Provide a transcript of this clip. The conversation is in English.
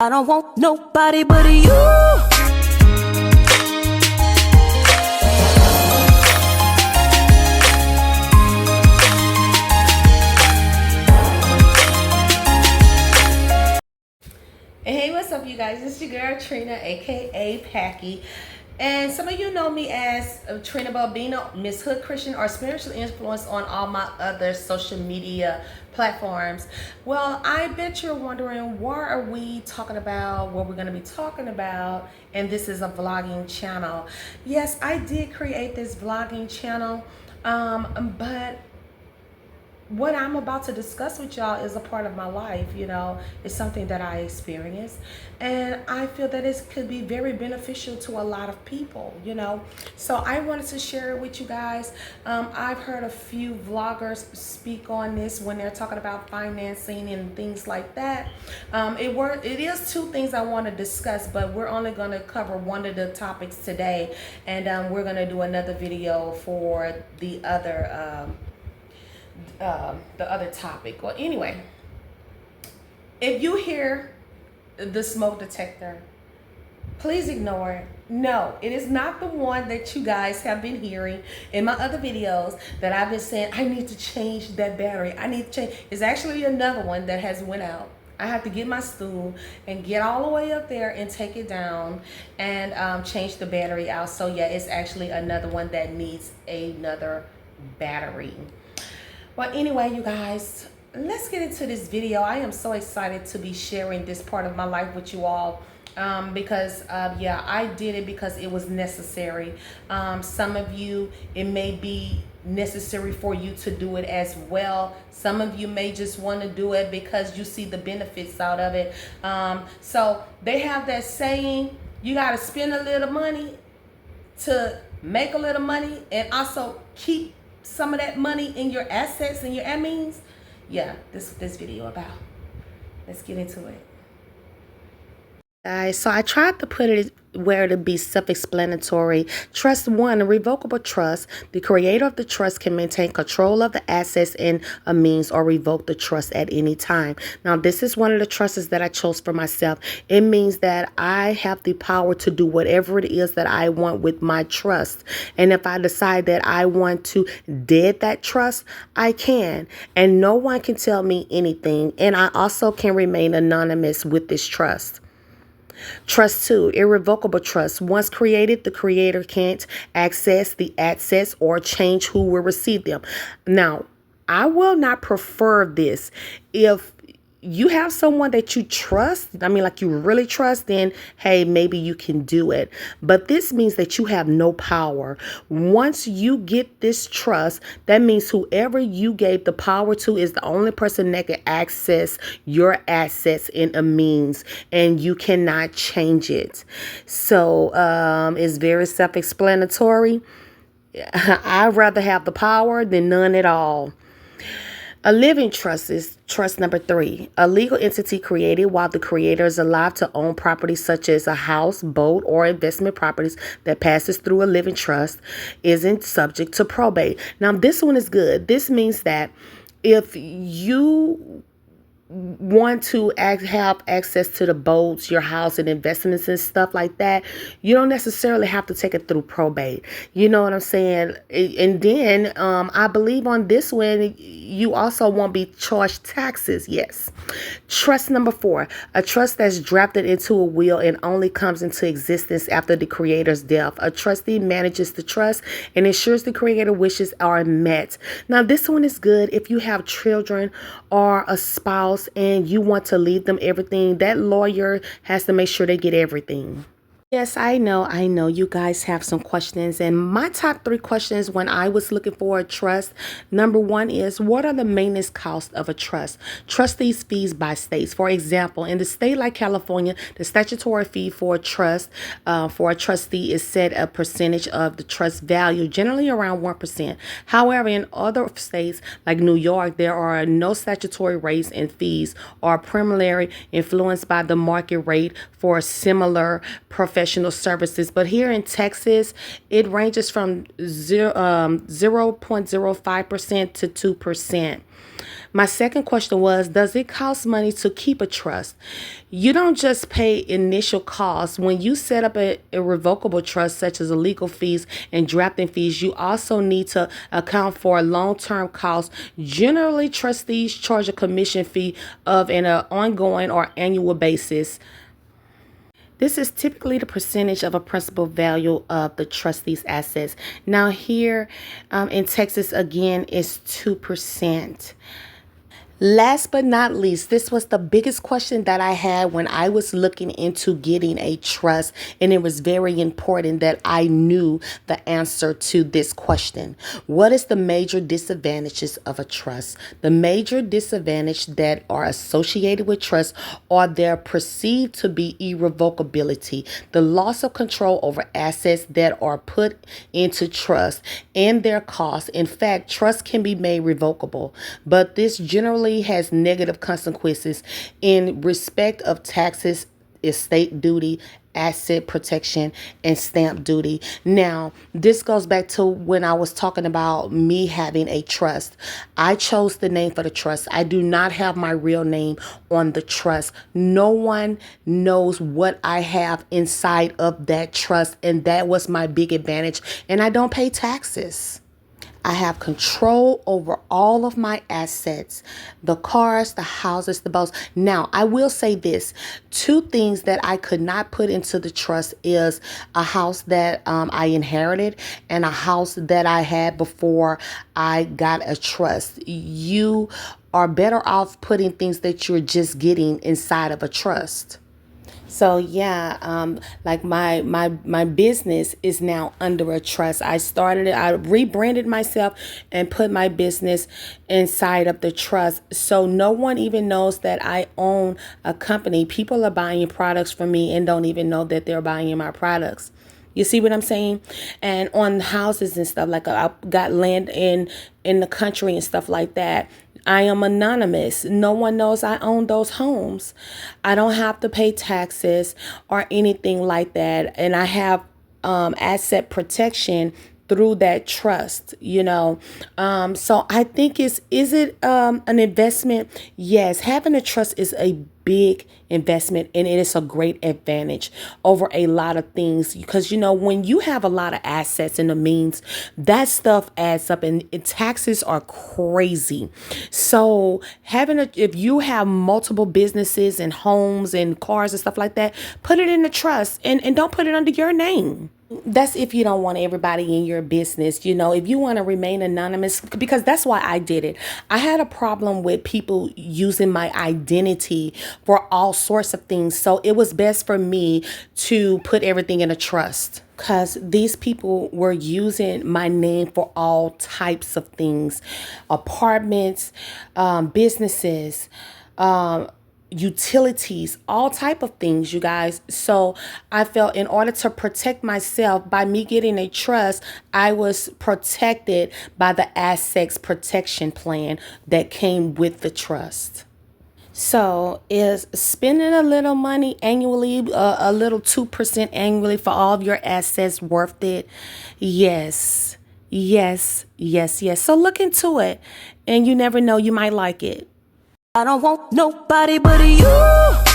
I don't want nobody but you. Hey, what's up, you guys? It's your girl Trina, aka Packy, and some of you know me as Trina Balbino, Miss Hood Christian, or spiritual influence on all my other social media platforms. Well, I bet you're wondering, what are we talking about? What we're going to be talking about? And this is a vlogging channel. Yes, I did create this vlogging channel, but what I'm about to discuss with y'all is a part of my life. It's something that I experienced, and I feel that it could be very beneficial to a lot of people. So I wanted to share it with you guys. I've heard a few vloggers speak on this when they're talking about financing and things like that. It is two things I want to discuss, but we're only going to cover one of the topics today, and we're going to do another video for the other topic. Well, anyway, if you hear the smoke detector, please ignore it. No, it is not the one that you guys have been hearing in my other videos that I've been saying, I need to change that battery. I need to change. It's actually another one that has went out. I have to get my stool and get all the way up there and take it down and change the battery out. So yeah, it's actually another one that needs another battery. Well, anyway, you guys, let's get into this video. I am so excited to be sharing this part of my life with you all because, yeah, I did it because it was necessary. Some of you, it may be necessary for you to do it as well. Some of you may just want to do it because you see the benefits out of it. So they have that saying, you got to spend a little money to make a little money and also keep some of that money in your assets and your means. Yeah, this video about. Let's get into it. Guys, so I tried to put it where to be self-explanatory. Trust 1, a revocable trust. The creator of the trust can maintain control of the assets and a means or revoke the trust at any time. Now, this is one of the trusts that I chose for myself. It means that I have the power to do whatever it is that I want with my trust. And if I decide that I want to dead that trust, I can. And no one can tell me anything. And I also can remain anonymous with this trust. Trust 2, irrevocable trust. Once created, the creator can't access the assets or change who will receive them. Now, I will not prefer this. If you have someone that you trust, like you really trust, then hey, maybe you can do it. But this means that you have no power. Once you get this trust, that means whoever you gave the power to is the only person that can access your assets in a means, and you cannot change it. So it's very self-explanatory. I'd rather have the power than none at all. A living trust is trust number 3, a legal entity created while the creator is alive to own property such as a house, boat, or investment properties that passes through a living trust isn't subject to probate. Now, this one is good. This means that if you want to have access to the boats, your house, and investments and stuff like that, you don't necessarily have to take it through probate. You know what I'm saying? And then I believe on this one, you also won't be charged taxes. Yes. Trust number 4, a trust that's drafted into a will and only comes into existence after the creator's death. A trustee manages the trust and ensures the creator wishes are met. Now, this one is good if you have children or a spouse and you want to leave them everything. That lawyer has to make sure they get everything. Yes, I know you guys have some questions, and my top 3 questions when I was looking for a trust, number 1 is, what are the maintenance costs of a trust? Trustees' fees by states. For example, in the state like California, the statutory fee for a trust for a trustee is set a percentage of the trust value, generally around 1%. However, in other states like New York, there are no statutory rates and fees are primarily influenced by the market rate for similar professions professional services. But here in Texas, it ranges from 0.05% to 2%. My second question was, does it cost money to keep a trust? You don't just pay initial costs. When you set up a irrevocable trust, such as legal fees and drafting fees, you also need to account for long-term costs. Generally, trustees charge a commission fee of an ongoing or annual basis. This is typically the percentage of a principal value of the trustee's assets. Now here in Texas, again, is 2%. Last but not least, this was the biggest question that I had when I was looking into getting a trust, and it was very important that I knew the answer to this question. What is the major disadvantages of a trust? The major disadvantage that are associated with trust are their perceived to be irrevocability, the loss of control over assets that are put into trust, and their costs. In fact, trust can be made revocable, but this generally has negative consequences in respect of taxes, estate duty, asset protection, and stamp duty. Now, this goes back to when I was talking about me having a trust. I chose the name for the trust. I do not have my real name on the trust. No one knows what I have inside of that trust, and that was my big advantage. And I don't pay taxes. I have control over all of my assets, the cars, the houses, the boats. Now, I will say this. Two things that I could not put into the trust is a house that I inherited and a house that I had before I got a trust. You are better off putting things that you're just getting inside of a trust. So yeah, like my business is now under a trust. I rebranded myself and put my business inside of the trust. So no one even knows that I own a company. People are buying products from me and don't even know that they're buying my products. You see what I'm saying? And on houses and stuff, like I got land in the country and stuff like that. I am anonymous. No one knows I own those homes. I don't have to pay taxes or anything like that. And I have asset protection through that trust, you know. So I think is it an investment? Yes, having a trust is a big investment, and it is a great advantage over a lot of things, because you know, when you have a lot of assets and the means, that stuff adds up, and taxes are crazy. So if you have multiple businesses and homes and cars and stuff like that, put it in the trust, and don't put it under your name. That's if you don't want everybody in your business. You know, if you want to remain anonymous, because that's why I did it. I had a problem with people using my identity for all sorts of things. So it was best for me to put everything in a trust, because these people were using my name for all types of things, apartments, businesses, utilities, all type of things, you guys. So I felt in order to protect myself by me getting a trust, I was protected by the assets protection plan that came with the trust. So is spending a little money annually, a little 2% annually for all of your assets worth it? Yes, yes, yes, yes. So look into it, and you never know, you might like it. I don't want nobody but you.